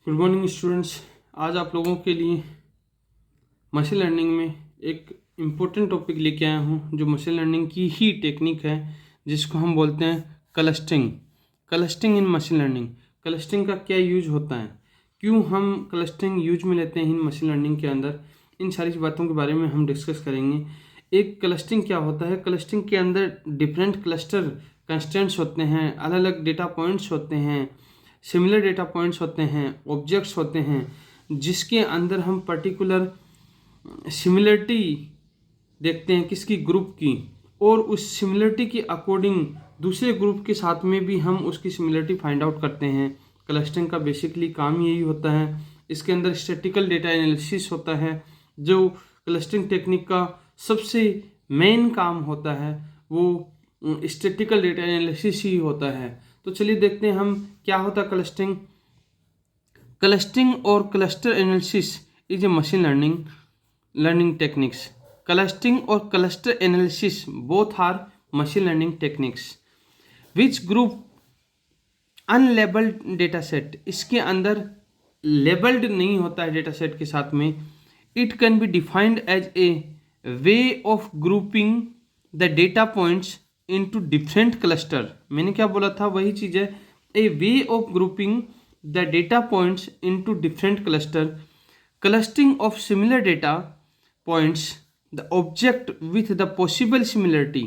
Good morning students. आज आप लोगों के लिए मशीन लर्निंग में एक इम्पोर्टेंट टॉपिक लेके आया हूँ, जो मशीन लर्निंग की ही टेक्निक है, जिसको हम बोलते हैं क्लस्टरिंग। क्लस्टरिंग इन मशीन लर्निंग। क्लस्टरिंग का क्या यूज होता है, क्यों हम क्लस्टरिंग यूज में लेते हैं इन मशीन लर्निंग के अंदर, इन सारी बातों के बारे में हम डिस्कस करेंगे। एक क्लस्टरिंग क्या होता है, क्लस्टरिंग के अंदर डिफरेंट क्लस्टर कंस्ट्रेंट्स होते हैं, अलग अलग डेटा पॉइंट्स होते हैं, सिमिलर डेटा पॉइंट्स होते हैं, ऑब्जेक्ट्स होते हैं, जिसके अंदर हम पर्टिकुलर सिमिलरिटी देखते हैं किसकी, ग्रुप की, और उस सिमिलरिटी के अकॉर्डिंग दूसरे ग्रुप के साथ में भी हम उसकी सिमिलरिटी फाइंड आउट करते हैं। क्लस्टरिंग का बेसिकली काम यही होता है। इसके अंदर स्टैटिकल डेटा एनालिसिस होता है, जो क्लस्टरिंग टेक्निक का सबसे मेन काम होता है, वो स्टैटिकल डेटा एनालिसिस ही होता है। तो चलिए देखते हैं हम क्या होता है क्लस्टरिंग। क्लस्टरिंग और cluster analysis is a machine learning techniques. Clustering और cluster analysis both are machine learning techniques which group unlabelled data set. इसके अंदर लेबल्ड नहीं होता है डेटा सेट के साथ में। It can be defined as a way of grouping the data points into different cluster. मैंने क्या बोला था, वही चीज है, a way of grouping the data points into different cluster. Clustering of similar data points, the object with the possible similarity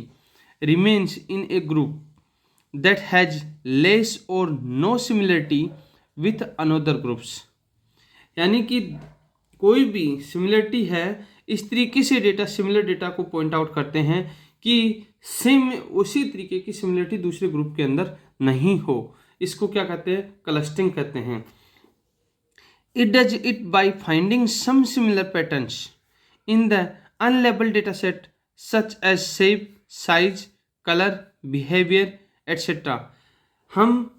remains in a group that has less or no similarity with another groups। यानी कि कोई भी similarity है, इस तरीके से data similar data को point out करते हैं कि सेम उसी तरीके की सिमिलरिटी दूसरे ग्रुप के अंदर नहीं हो। इसको क्या कहते हैं, क्लस्टरिंग कहते हैं। It does it by finding some similar patterns in the unlabelled data set such as shape, size, colour, behaviour etcetera. हम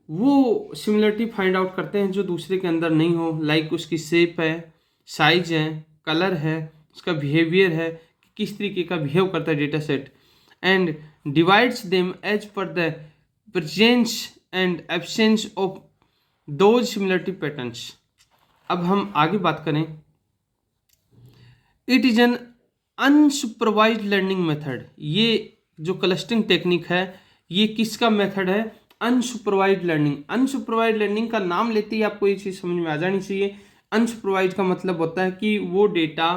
वो सिमिलरिटी फाइंड आउट करते हैं जो दूसरे के अंदर नहीं हो, लाइक उसकी शेप है, साइज है, कलर है, उसका बिहेवियर है, किस तरीके का बिहेव करता है data set, and divides them as per the presence and absence of those similarity patterns. अब हम आगे बात करें, it is an unsupervised learning method. ये जो क्लस्टरिंग टेक्निक है, ये किसका मेथड है, अनसुपरवाइज्ड लर्निंग। अनसुपरवाइज्ड लर्निंग का नाम लेते ही आपको ये चीज़ समझ में आ जानी चाहिए। अनसुपरवाइज्ड का मतलब होता है कि वो डेटा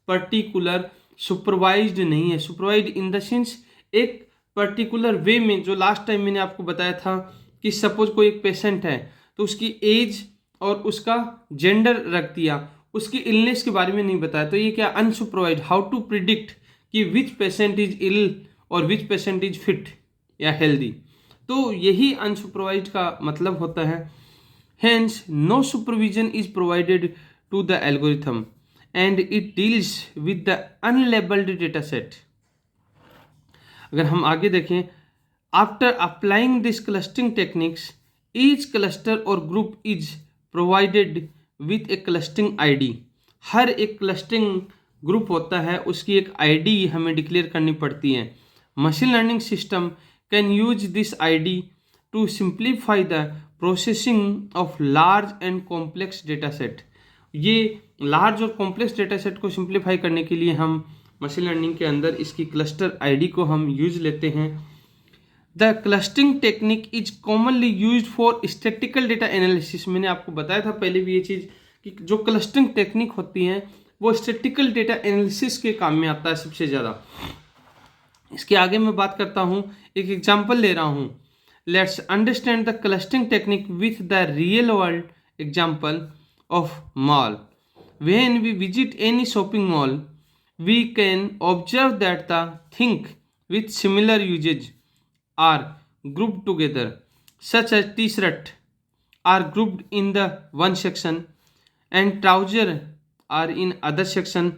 पर्टिकुलर सुपरवाइज्ड नहीं है। सुपरवाइज्ड इन द सेंस एक पर्टिकुलर वे में, जो लास्ट टाइम मैंने आपको बताया था कि सपोज कोई एक पेशेंट है, तो उसकी एज और उसका जेंडर रख दिया, उसकी इलनेस के बारे में नहीं बताया, तो ये क्या, अनसुपरवाइज्ड। हाउ टू प्रिडिक्ट कि विच पेशेंट इज इल और विच पेशेंट इज फिट या हेल्दी। तो यही अनसुपरवाइज्ड का मतलब होता है। Hence no supervision is provided to the algorithm and it deals with the unlabelled data set. अगर हम आगे देखें, after applying this clustering techniques each cluster और group is provided with a clustering ID. हर एक क्लस्टरिंग ग्रुप होता है, उसकी एक आईडी हमें डिक्लेयर करनी पड़ती है। Machine learning system can use this ID to simplify the processing of large and complex data set. ये लार्ज और कॉम्प्लेक्स डेटा सेट को सिंप्लीफाई करने के लिए हम मशीन लर्निंग के अंदर इसकी क्लस्टर आईडी को हम यूज लेते हैं। The clustering technique is commonly use for statistical data analysis. मैंने आपको बताया था पहले भी ये चीज़ कि जो क्लस्टरिंग टेक्निक होती है वो स्टैटिकल डेटा एनालिसिस के काम में आता है सबसे ज़्यादा। इसके आगे मैं बात करता हूँ, एक एग्जाम्पल ले रहा हूँ। Let's understand the clustering technique with the real world example of mall. When we visit any shopping mall we can observe that the things with similar usage are grouped together, such as t-shirt are grouped in the one section and trouser are in other section.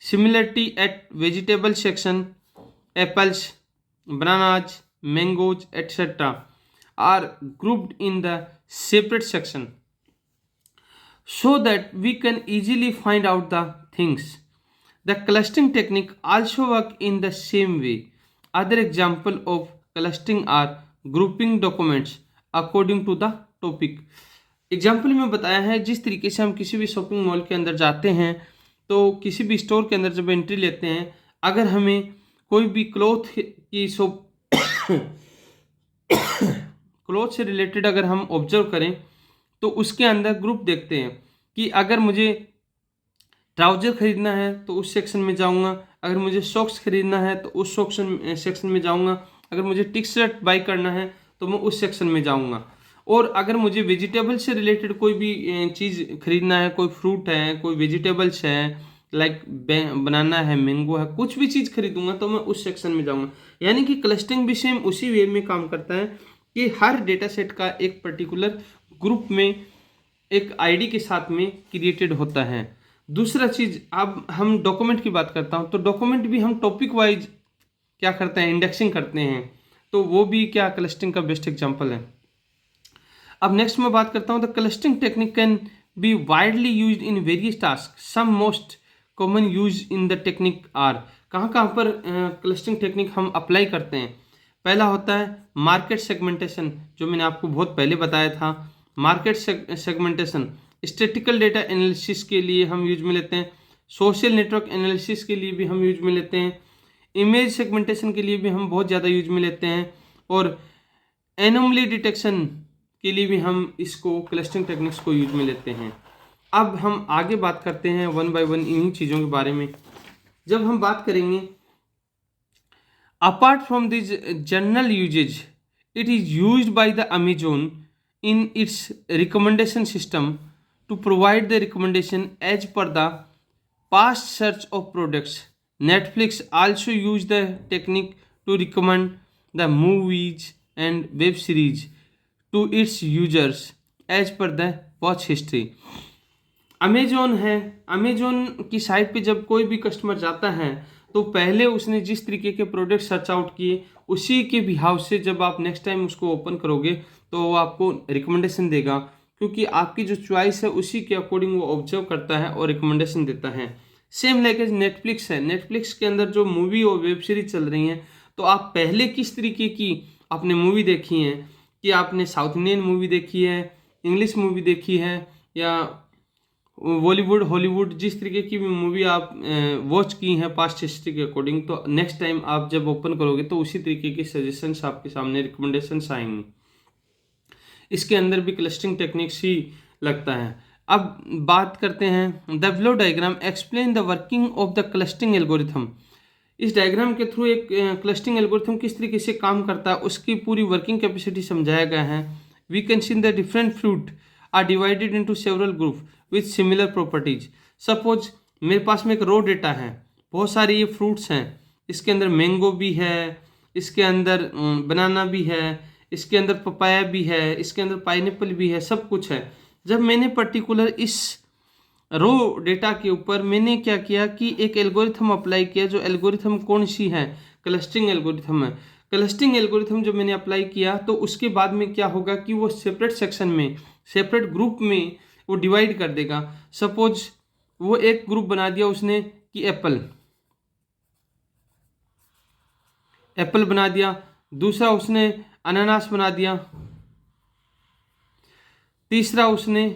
Similarity at vegetable section, apples, bananas, mangoes, etc. are grouped in the separate section so that we can easily find out the things. The clustering technique also work in the same way. Other example of clustering are grouping documents according to the topic. Example में बताया है जिस तरीके से हम किसी भी shopping mall के अंदर जाते हैं, तो किसी भी स्टोर के अंदर जब एंट्री लेते हैं, अगर हमें कोई भी क्लोथ की शॉप क्लोथ से रिलेटेड अगर हम ऑब्जर्व करें तो उसके अंदर ग्रुप देखते हैं कि अगर मुझे ट्राउजर खरीदना है तो उस सेक्शन में जाऊंगा, अगर मुझे सॉक्स खरीदना है तो उस सेक्शन में जाऊंगा, अगर मुझे टी शर्ट बाई करना है तो मैं उस सेक्शन में जाऊंगा। और अगर मुझे वेजिटेबल से रिलेटेड कोई भी चीज़ खरीदना है, कोई फ्रूट है, कोई वेजिटेबल्स है, लाइक बनाना है, मैंगो है, कुछ भी चीज़ खरीदूंगा तो मैं उस सेक्शन में जाऊंगा। यानी कि क्लस्टरिंग भी सेम उसी वे में काम करता है कि हर डेटा सेट का एक पर्टिकुलर ग्रुप में एक आईडी के साथ में क्रिएटेड होता है। दूसरा चीज़, अब हम डॉक्यूमेंट की बात करता हूँ, तो डॉक्यूमेंट भी हम टॉपिक वाइज क्या करते हैं, इंडेक्सिंग करते हैं, तो वो भी क्या क्लस्टरिंग का बेस्ट एग्जांपल है। अब नेक्स्ट मैं बात करता हूँ, the clustering technique can be widely used in various task, some most common use in the technique are. कहाँ कहाँ पर क्लस्टरिंग टेक्निक हम अप्लाई करते हैं? पहला होता है मार्केट सेगमेंटेशन, जो मैंने आपको बहुत पहले बताया था। Market segmentation statistical data analysis के लिए हम यूज में लेते हैं, सोशल नेटवर्क एनालिसिस के लिए भी हम यूज में लेते हैं, इमेज सेगमेंटेशन के लिए भी हम बहुत ज़्यादा यूज में लेते हैं, और एनोमली डिटेक्शन के लिए भी हम इसको क्लस्टरिंग टेक्निक्स को यूज में लेते हैं। अब हम आगे बात करते हैं वन बाय वन इन्हीं चीज़ों के बारे में। जब हम बात करेंगे, apart from this general usages, it is used by the Amazon in its recommendation system to provide the recommendation as per the past search of products. Netflix also use the technique to recommend the movies and web series to its users as per the watch history. Amazon है, Amazon की site पे जब कोई भी customer जाता है तो पहले उसने जिस तरीके के प्रोडक्ट सर्च आउट किए उसी के बिहाव से जब आप नेक्स्ट टाइम उसको ओपन करोगे तो वो आपको रिकमेंडेशन देगा, क्योंकि आपकी जो चॉइस है उसी के अकॉर्डिंग वो ऑब्जर्व करता है और रिकमेंडेशन देता है। सेम लाइक एज नेटफ्लिक्स है, नेटफ्लिक्स के अंदर जो मूवी और वेब सीरीज चल रही हैं, तो आप पहले किस तरीके की आपने मूवी देखी है, कि आपने साउथ इंडियन मूवी देखी है, इंग्लिश मूवी देखी है, या बॉलीवुड हॉलीवुड, जिस तरीके की भी मूवी आप वॉच की हैं पास्ट हिस्ट्री के अकॉर्डिंग, तो नेक्स्ट टाइम आप जब ओपन करोगे तो उसी तरीके के सजेशंस आपके सामने, रिकमेंडेशंस आएंगे। इसके अंदर भी क्लस्टरिंग टेक्निक्स ही लगता है। अब बात करते हैं the flow diagram explain the working of the clustering algorithm. इस डायग्राम के थ्रू एक क्लस्टरिंग एल्गोरिथम किस तरीके से काम करता है उसकी पूरी वर्किंग कैपेसिटी समझाया गया है। We can see the different fruit are divided into several group with similar properties. Suppose मेरे पास में एक रो डेटा है, बहुत सारे ये फ्रूट्स हैं, इसके अंदर मैंगो भी है, इसके अंदर बनाना भी है, इसके अंदर पपाया भी है, इसके अंदर पाइनएप्पल भी है, सब कुछ है। जब मैंने पर्टिकुलर इस रो डेटा के ऊपर मैंने क्या किया कि एक एल्गोरिथम अप्लाई किया, जो एल्गोरिथम कौन सी है, क्लस्टरिंग एल्गोरिथम है। क्लस्टरिंग एल्गोरिथम जब मैंने अप्लाई किया तो उसके बाद में क्या होगा कि वो सेपरेट सेक्शन में, सेपरेट ग्रुप में वो डिवाइड कर देगा। सपोज वो एक ग्रुप बना दिया उसने कि एप्पल, एप्पल बना दिया, दूसरा उसने अनानास बना दिया, तीसरा उसने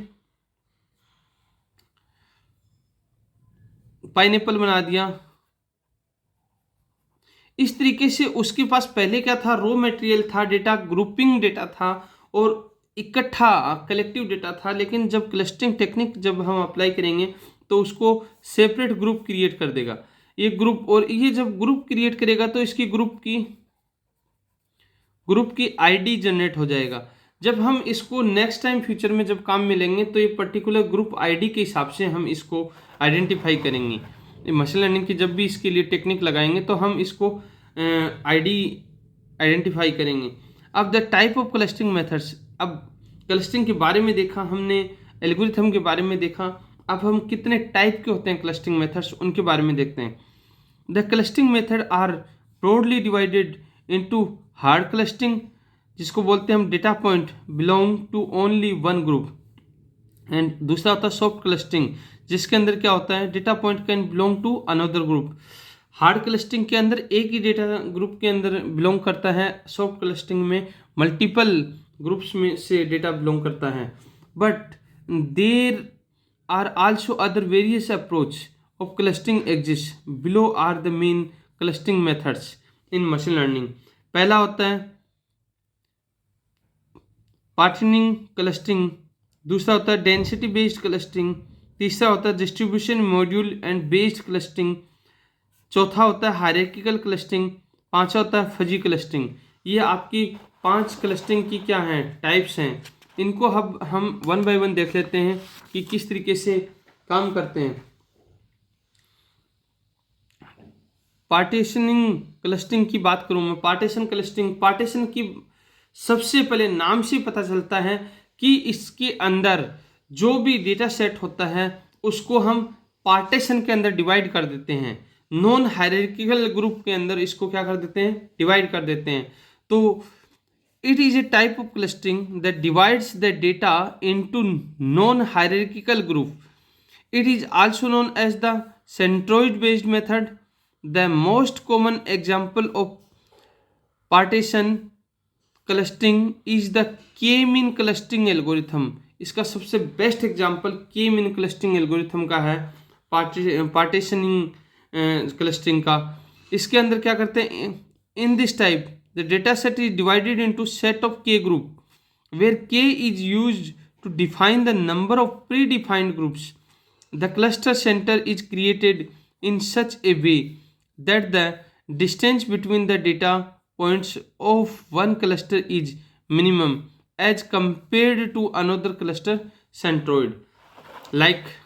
पाइनएप्पल बना दिया। इस तरीके से उसके पास पहले क्या था, रॉ मटेरियल था, डेटा ग्रुपिंग डेटा था और इकट्ठा कलेक्टिव डेटा था। लेकिन जब क्लस्टरिंग टेक्निक जब हम अप्लाई करेंगे तो उसको सेपरेट ग्रुप क्रिएट कर देगा ये ग्रुप, और ये जब ग्रुप क्रिएट करेगा तो इसकी ग्रुप की आईडी जनरेट हो जाएगा। जब हम इसको नेक्स्ट टाइम फ्यूचर में जब काम में लेंगे तो ये पर्टिकुलर ग्रुप आईडी के हिसाब से हम इसको आइडेंटिफाई करेंगे। मशीन लर्निंग की जब भी इसके लिए टेक्निक लगाएंगे तो हम इसको आईडी आइडेंटिफाई करेंगे। अब the type of clustering methods, अब क्लस्टरिंग के बारे में देखा हमने, एल्गोरिथम के बारे में देखा, अब हम कितने टाइप के होते हैं क्लस्टरिंग मेथड्स उनके बारे में देखते हैं। The clustering method are broadly divided into hard clustering, जिसको बोलते हैं हम data point belong to only one group, and दूसरा होता है सॉफ्ट क्लस्टरिंग, जिसके अंदर क्या होता है data point can belong to another group. Hard clustering के अंदर एक ही डेटा ग्रुप के अंदर बिलोंग करता है, सॉफ्ट क्लस्टरिंग में मल्टीपल ग्रुप्स में से डेटा बिलोंग करता है। but there are also other various approach of clustering exists. Below are the main clustering methods in machine learning. पहला होता है पार्टीशनिंग क्लस्टरिंग, दूसरा होता है डेंसिटी बेस्ड क्लस्टरिंग, तीसरा होता है distribution module and based clustering, चौथा होता है हायरार्किकल क्लस्टरिंग, पांचवा होता है फजी क्लस्टरिंग। ये आपकी 5 क्लस्टरिंग की क्या हैं, टाइप्स हैं। इनको अब हम वन बाय वन देख लेते हैं कि किस तरीके से काम करते हैं। पार्टीशनिंग क्लस्टरिंग की बात करूं मैं, पार्टीशन क्लस्टरिंग, पार्टीशन की सबसे पहले नाम से पता चलता है कि इसके अंदर जो भी डेटा सेट होता है उसको हम पार्टीशन के अंदर डिवाइड कर देते हैं। नॉन हायरार्किकल ग्रुप के अंदर इसको क्या कर देते हैं, डिवाइड कर देते हैं। तो it is a type of clustering that divides the data into non-hierarchical group. It is also known as the centroid based method. The most common example of partition clustering is the k-mean clustering algorithm. इसका सबसे best example k-mean clustering algorithm का है, partitioning clustering का। इसके अंदर क्या करते हैं, in this type the data set is divided into set of k group, where k is used to define the number of predefined groups. The cluster center is created in such a way that the distance between the data points of one cluster is minimum as compared to another cluster centroid. Like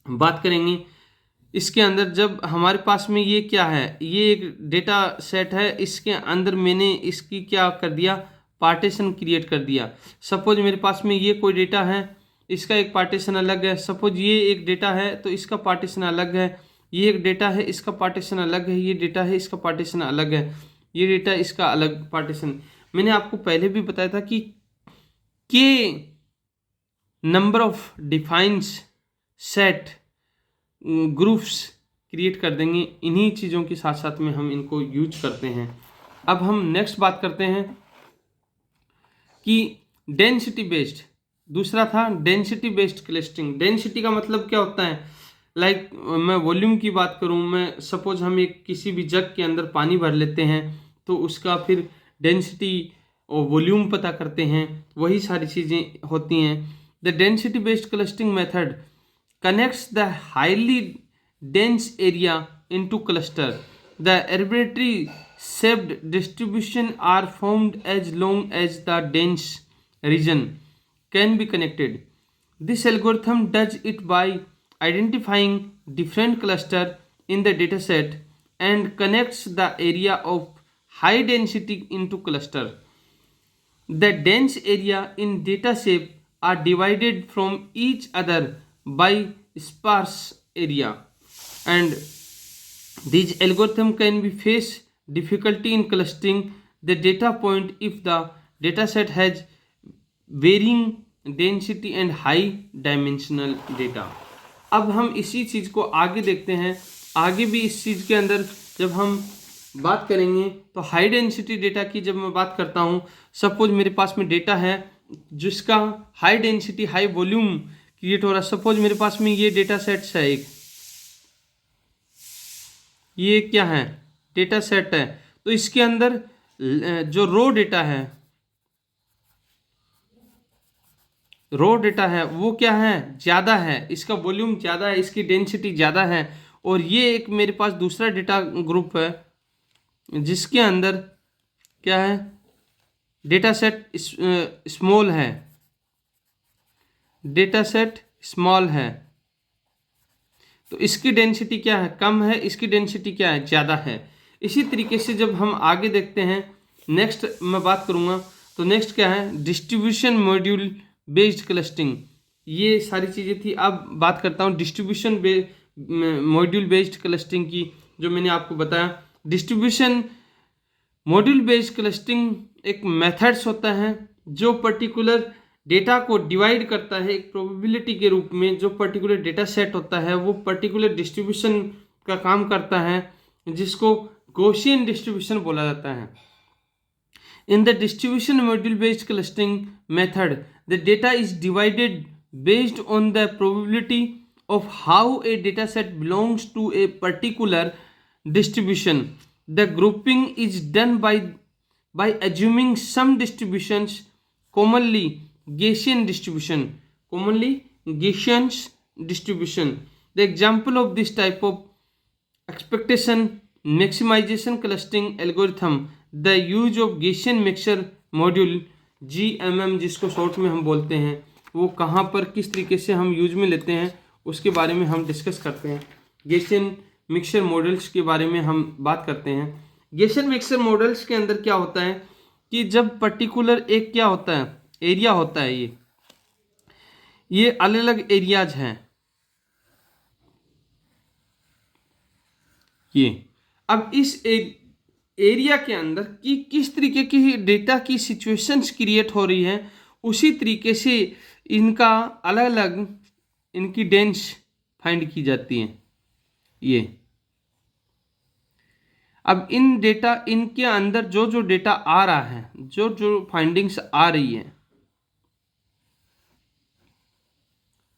बात करेंगे इसके अंदर, जब हमारे पास में ये क्या है, ये एक डेटा सेट है, इसके अंदर मैंने इसकी क्या कर दिया, पार्टीशन क्रिएट कर दिया। सपोज मेरे पास में ये कोई डेटा है, इसका एक पार्टीशन अलग है। सपोज ये एक डेटा है तो इसका पार्टीशन अलग है, ये एक डेटा है इसका पार्टीशन अलग है, ये डेटा है इसका पार्टीशन अलग है, ये डेटा इसका अलग पार्टीशन। मैंने आपको पहले भी बताया था कि के number of defines set groups create कर देंगे। इन्हीं चीज़ों के साथ साथ में हम इनको यूज करते हैं। अब हम नेक्स्ट बात करते हैं कि डेंसिटी बेस्ड, दूसरा था डेंसिटी बेस्ड क्लस्टरिंग। डेंसिटी का मतलब क्या होता है, लाइक मैं वॉल्यूम की बात करूं, मैं सपोज हम एक किसी भी जग के अंदर पानी भर लेते हैं तो उसका फिर डेंसिटी और वॉल्यूम पता करते हैं, वही सारी चीज़ें होती हैं। The density based clustering method connects the highly dense area into cluster. The arbitrary shaped distribution are formed as long as the dense region can be connected. This algorithm does it by identifying different cluster in the dataset and connects the area of high density into cluster. The dense area in dataset are divided from each other by sparse area, and these algorithm can be face difficulty in clustering the data point if the dataset has varying density and high dimensional data. अब हम इसी चीज़ को आगे देखते हैं। आगे भी इस चीज़ के अंदर जब हम बात करेंगे तो हाई डेंसिटी डेटा की जब मैं बात करता हूँ, सपोज मेरे पास में डेटा है जिसका high density high volume create हो रहा है। सपोज मेरे पास में ये डेटा सेट्स है, एक ये क्या है, डेटा सेट है। तो इसके अंदर जो रो डेटा है, रो डेटा है वो क्या है, ज़्यादा है, इसका वॉल्यूम ज़्यादा है, इसकी डेंसिटी ज़्यादा है। और ये एक मेरे पास दूसरा डेटा ग्रुप है जिसके अंदर क्या है, डेटा सेट स्मॉल है, डेटा सेट स्मॉल है। तो इसकी डेंसिटी क्या है, कम है, इसकी डेंसिटी क्या है, ज़्यादा है। इसी तरीके से जब हम आगे देखते हैं, नेक्स्ट मैं बात करूँगा तो नेक्स्ट क्या है, डिस्ट्रीब्यूशन मॉड्यूल बेस्ड क्लस्टरिंग। ये सारी चीज़ें थी। अब बात करता हूँ डिस्ट्रीब्यूशन मॉड्यूल बेस्ड क्लस्टरिंग की, जो मैंने आपको बताया। डिस्ट्रीब्यूशन मॉड्यूल बेस्ड क्लस्टरिंग एक मेथड्स होता है जो पर्टिकुलर डेटा को डिवाइड करता है एक प्रोबेबिलिटी के रूप में। जो पर्टिकुलर डेटा सेट होता है वो पर्टिकुलर डिस्ट्रीब्यूशन का काम करता है जिसको गॉसियन डिस्ट्रीब्यूशन बोला जाता है। In the distribution module based clustering method, the data is divided based on the probability of how a dataset belongs to a particular distribution. The grouping is done by assuming some distributions, commonly Gaussian distribution. The example of this type of expectation maximization clustering algorithm, the use of Gaussian mixture module GMM, जिसको short में हम बोलते हैं, वो कहाँ पर किस तरीके से हम यूज में लेते हैं उसके बारे में हम डिस्कस करते हैं। Gaussian मिक्सचर मॉडल्स के बारे में हम बात करते हैं। Gaussian मिक्सचर मॉडल्स के अंदर क्या होता है कि जब पर्टिकुलर एक क्या होता है, एरिया होता है, ये अलग अलग एरियाज हैं। ये अब इस एरिया के अंदर कि किस तरीके की डेटा की सिचुएशंस क्रिएट हो रही है, उसी तरीके से इनका अलग अलग इनकी डेंस फाइंड की जाती है। ये अब इन डेटा इनके अंदर जो जो डेटा आ रहा है, जो जो फाइंडिंग्स आ रही है,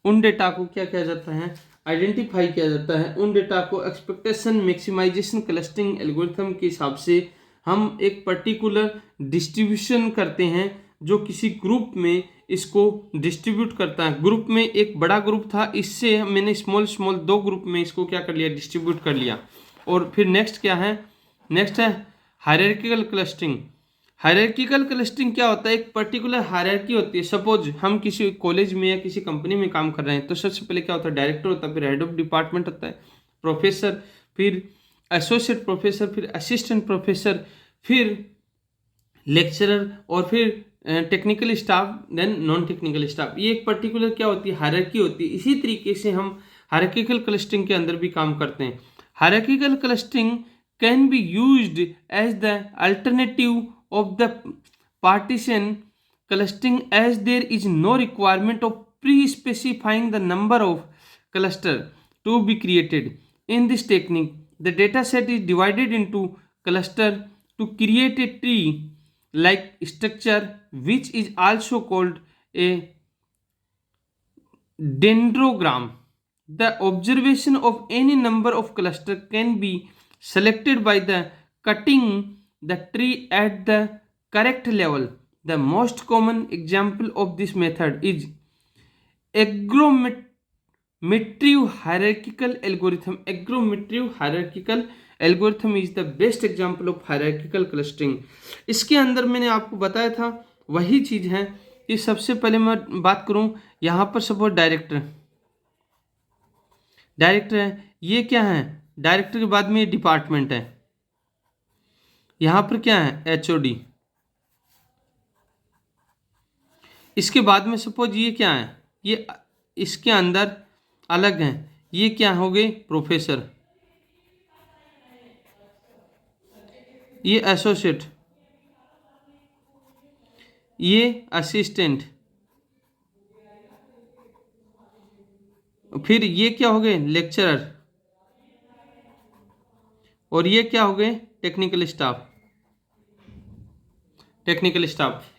उन डेटा को क्या किया जाता है, आइडेंटिफाई किया जाता है। उन डेटा को एक्सपेक्टेशन मैक्सिमाइजेशन क्लस्टरिंग एल्गोरिथम के हिसाब से हम एक पर्टिकुलर डिस्ट्रीब्यूशन करते हैं जो किसी ग्रुप में इसको डिस्ट्रीब्यूट करता है। ग्रुप में एक बड़ा ग्रुप था, इससे मैंने स्मॉल दो ग्रुप में इसको क्या कर लिया, डिस्ट्रीब्यूट कर लिया। और फिर नेक्स्ट क्या है, नेक्स्ट है हायरार्किकल क्लस्टरिंग। हायरार्किकल क्लस्टरिंग क्या होता है, एक पर्टिकुलर हायरार्की होती है। सपोज हम किसी कॉलेज में या किसी कंपनी में काम कर रहे हैं, तो सबसे पहले क्या होता है, डायरेक्टर होता है, फिर हेड ऑफ डिपार्टमेंट होता है, प्रोफेसर, फिर एसोसिएट प्रोफेसर, फिर असिस्टेंट प्रोफेसर, फिर लेक्चरर, और फिर technical staff, then non technical staff. ये एक पर्टिकुलर क्या होती है, हायरार्की होती है। इसी तरीके से हम हायरार्किकल क्लस्टरिंग के अंदर भी काम करते हैं। Hierarchical clustering can be used as the alternative of the partition clustering, as there is no requirement of pre-specifying the number of cluster to be created. In this technique, the data set is divided into cluster to create a tree like structure, which is also called a dendrogram. The observation of any number of cluster can be selected by the cutting the tree at the correct level. The most common example of this method is Agrometriv hierarchical algorithm. Agrometriv hierarchical algorithm is the best example of hierarchical clustering. इसके अंदर मैंने आपको बताया था वही चीज है कि सबसे पहले मैं बात करूं, यहां पर सपोज डायरेक्टर है, ये क्या है, डायरेक्टर के बाद में ये डिपार्टमेंट है, यहां पर क्या है, एचओडी। इसके बाद में सपोज ये क्या है, ये इसके अंदर अलग हैं, ये क्या हो गए, प्रोफेसर, ये एसोसिएट, ये असिस्टेंट, फिर ये क्या हो गए, लेक्चरर, और ये क्या हो गए, टेक्निकल स्टाफ।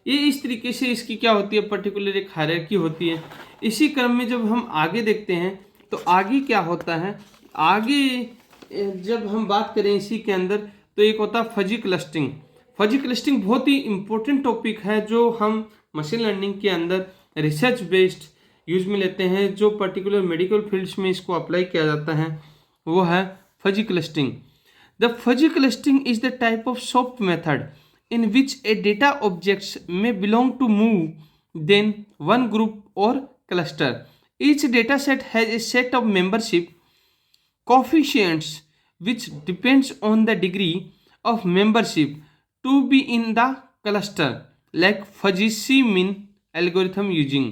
ये इस तरीके से इसकी क्या होती है, पर्टिकुलर एक हायरार्की होती है। इसी क्रम में जब हम आगे देखते हैं तो आगे क्या होता है, आगे जब हम बात करें इसी के अंदर तो एक होता है फजी क्लस्टरिंग। फजी क्लस्टरिंग बहुत ही इंपॉर्टेंट टॉपिक है जो हम मशीन लर्निंग के अंदर रिसर्च बेस्ड यूज में लेते हैं, जो पर्टिकुलर मेडिकल फील्ड्स में इसको अप्लाई किया जाता है, वो है fuzzy clustering. The fuzzy clustering is the type of soft method in which a data objects may belong to more than one group or cluster. Each data set has a set of membership coefficients which depends on the degree of membership to be in the cluster, like fuzzy C-min algorithm using.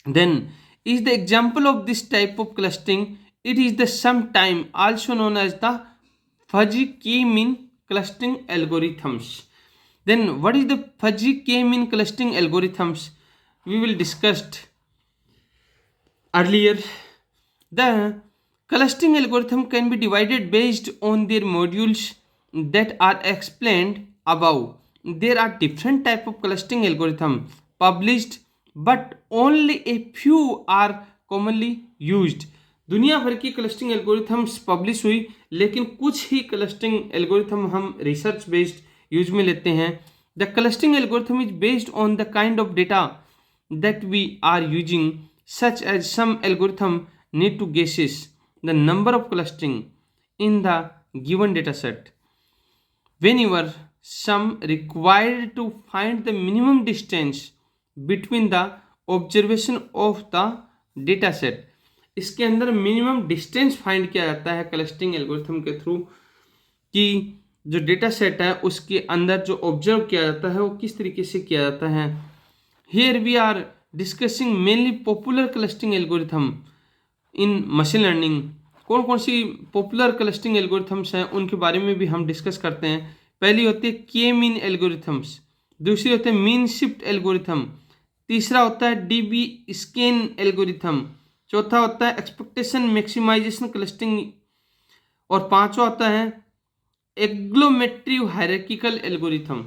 Then is the example of this type of clustering. It is the sum time, also known as the fuzzy K-min clustering algorithms. Then what is the fuzzy K-min clustering algorithms? We will discussed earlier. The clustering algorithm can be divided based on their modules that are explained above. there are different type of clustering algorithm published, but only a few are commonly used. दुनिया भर की clustering algorithms publish हुई, लेकिन कुछ ही clustering algorithm हम research based use में लेते हैं. The clustering algorithm is based on the kind of data that we are using, such as some algorithm need to guesses the number of clustering in the given data set. Whenever some required to find the minimum distance between the observation of the data set. इसके अंदर minimum distance find किया जाता है clustering algorithm के through, कि जो data set है उसके अंदर जो ऑब्जर्व किया जाता है वो किस तरीके से किया जाता है. Here we are discussing mainly popular clustering algorithm in machine learning. कौन कौन सी पॉपुलर क्लस्टरिंग एल्गोरिथम्स हैं उनके बारे में भी हम डिस्कस करते हैं. पहली होती है के मीन एल्गोरिथम्स, दूसरी होती है मीन शिफ्ट एल्गोरिथम, तीसरा होता है डीबी स्कैन एल्गोरिथम, चौथा होता है एक्सपेक्टेशन मैक्सिमाइजेशन क्लस्टरिंग, और पांचवा होता है एग्लोमेट्रिव हायरार्किकल एल्गोरिथम.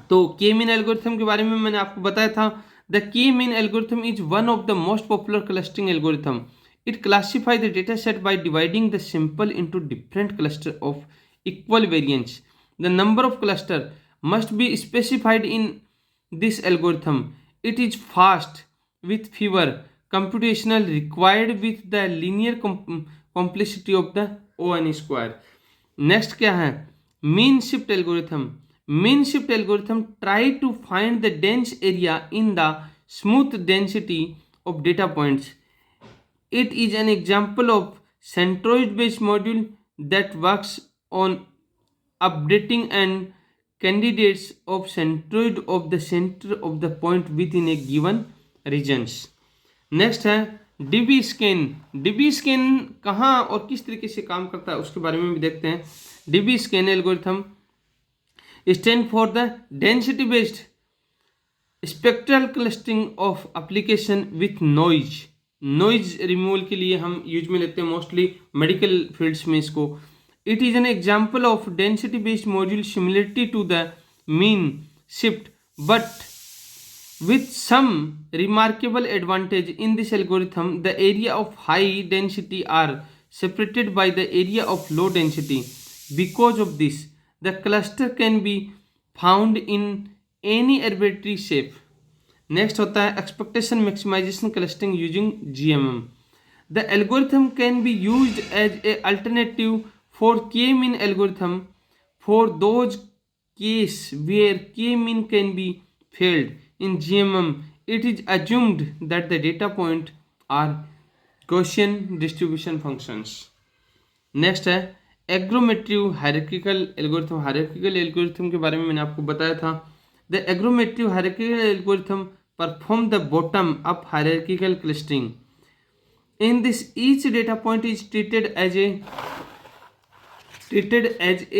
तो के मीन एल्गोरिथम के बारे में मैंने आपको बताया था. द के mean algorithm is one of the most popular clustering algorithm. It classify the data set by dividing the sample into different cluster of equal variance. The number of cluster must be specified in this algorithm. It is fast with fever computational required with the linear complexity of the ON square. Next क्या है, mean shift algorithm. Mean shift algorithm try to find the dense area in the smooth density of data points. It is an example of centroid based module that works on updating and candidates of centroid of the center of the point within a given regions. Next है DB scan. DB scan कहाँ और किस तरीके से काम करता है उसके बारे में भी देखते हैं. DB scan algorithm stand for the density based spectral clustering of application with noise. Noise removal के लिए हम यूज में लेते हैं मोस्टली मेडिकल फील्ड्स में इसको. It is an example of density based module similarity to the mean shift but with some remarkable advantage. In this algorithm, the area of high density are separated by the area of low density. Because of this, the cluster can be found in any arbitrary shape. Next होता है expectation maximization clustering using GMM. The algorithm can be used as a alternative for k-mean algorithm for those cases where k-mean can be failed. In GMM, it is assumed that the data point are Gaussian distribution functions. Next है agglomerative hierarchical algorithm. Hierarchical algorithm के बारे में मैंने आपको बताया था. The agglomerative hierarchical algorithm perform the bottom up hierarchical clustering. In this, each data point is treated as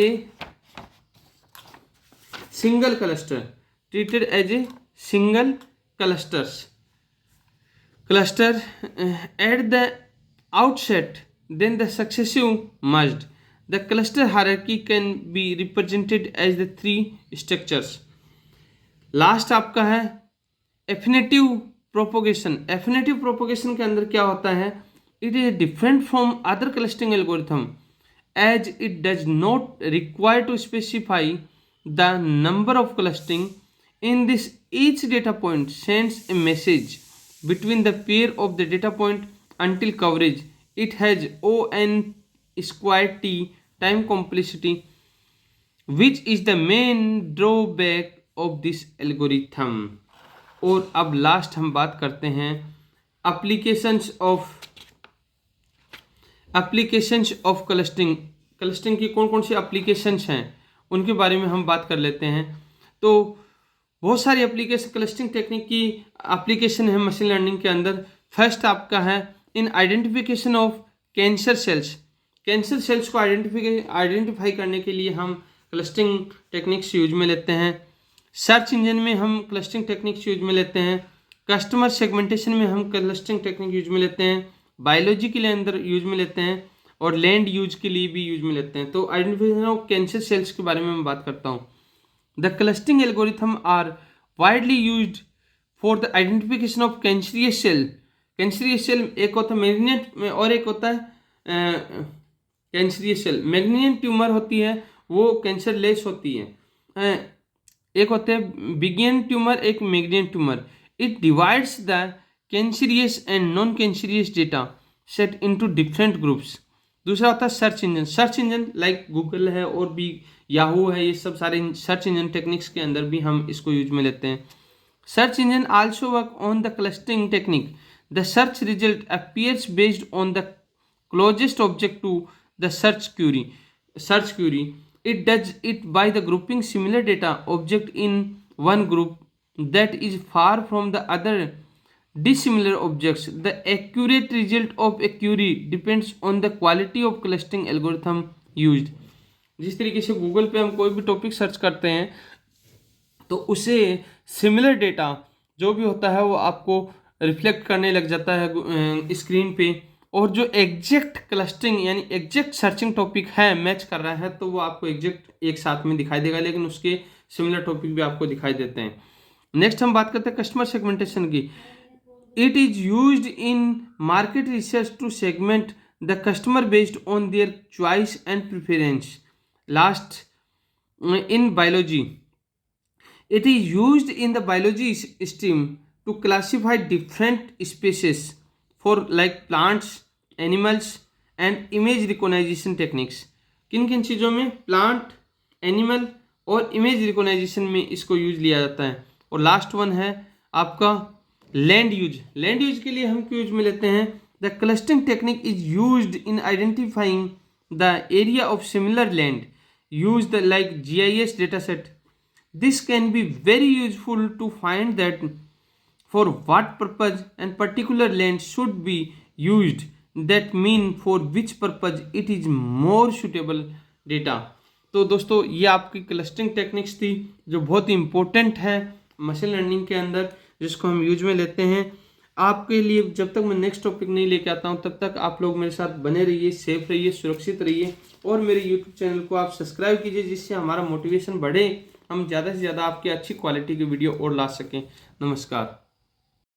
a single cluster. Treated as a single cluster at the outset, then the successive merged. The cluster hierarchy can be represented as the three structures. Last आपका है एफिनेटिव propagation. एफिनेटिव propagation के अंदर क्या होता है, it is different from other clustering algorithm as it does not require to specify the number of clustering. In this, each data point sends a message between the pair of the data point until coverage. It has ON square T time complexity, which is the main drawback of this algorithm. और अब last हम बात करते हैं applications of clustering. Clustering की कौन कौन सी applications हैं उनके बारे में हम बात कर लेते हैं. तो बहुत सारी एप्लीकेशन क्लस्टरिंग टेक्निक की एप्लीकेशन है मशीन लर्निंग के अंदर. फर्स्ट आपका है in identification of cancer cells. Cancer cells को आइडेंटिफाई करने के लिए हम क्लस्टरिंग टेक्निक्स यूज में लेते हैं. सर्च इंजन में हम क्लस्टरिंग टेक्निक्स यूज में लेते हैं. कस्टमर सेगमेंटेशन में हम क्लस्टरिंग टेक्निक यूज में लेते हैं. बायोलॉजी के लिए अंदर यूज में लेते हैं और लैंड यूज के लिए भी यूज में लेते हैं. तो आइडेंटिफिकेशन ऑफ कैंसर सेल्स के बारे में मैं बात करता हूँ. The clustering algorithm are widely used for the identification of cancerous cell. Cancerous cell एक होता है मैलिग्नेंट में और एक होता है कैंसरियस सेल। मैलिग्नेंट ट्यूमर होती है वो कैंसर लेस होती है, एक होते हैं बिगिन ट्यूमर, एक malignant tumour. It divides the cancerous and non cancerous data set into different groups. दूसरा होता है search engine. Search engine like Google है और भी याहू है, ये सब सारे सर्च इंजन टेक्निक्स के अंदर भी हम इसको यूज में लेते हैं। Search engine also work on the clustering technique. The search result appears based on the closest object to the search query. Search query it does it by the grouping similar data object in one group that is far from the other dissimilar objects. The accurate result of a query depends on the quality of clustering algorithm used. जिस तरीके से Google पे हम कोई भी topic search करते हैं तो उसे सिमिलर डेटा जो भी होता है वो आपको रिफ्लेक्ट करने लग जाता है स्क्रीन पे, और जो एग्जैक्ट क्लस्टरिंग यानी एग्जैक्ट सर्चिंग टॉपिक है मैच कर रहा है तो वो आपको एग्जैक्ट एक साथ में दिखाई देगा, लेकिन उसके सिमिलर टॉपिक भी आपको दिखाई देते हैं। नेक्स्ट हम बात करते हैं कस्टमर सेगमेंटेशन की। It is used in market research to segment the customer based on their choice and preference. Last in biology it is used in the biology stream to classify different species for like plants, animals and image recognition techniques. किन किन चीज़ों में? Plant, animal और image recognition में इसको use लिया जाता है। और लास्ट वन है आपका लैंड यूज। लैंड यूज के लिए हम क्यों यूज में लेते हैं? The clustering technique is used in identifying the area of similar land use the like GIS data set. This can be very useful to find that for what purpose and particular land should be used, that mean for which purpose it is more suitable data. तो दोस्तों ये आपकी clustering techniques थी जो बहुत ही important है machine learning के अंदर, जिसको हम यूज में लेते हैं। आपके लिए जब तक मैं नेक्स्ट टॉपिक नहीं लेके आता हूँ तब तक आप लोग मेरे साथ बने रहिए, सेफ रहिए, सुरक्षित रहिए और मेरे यूट्यूब चैनल को आप सब्सक्राइब कीजिए, जिससे हमारा मोटिवेशन बढ़े, हम ज़्यादा से ज़्यादा आपकी अच्छी क्वालिटी की वीडियो और ला सकें। नमस्कार।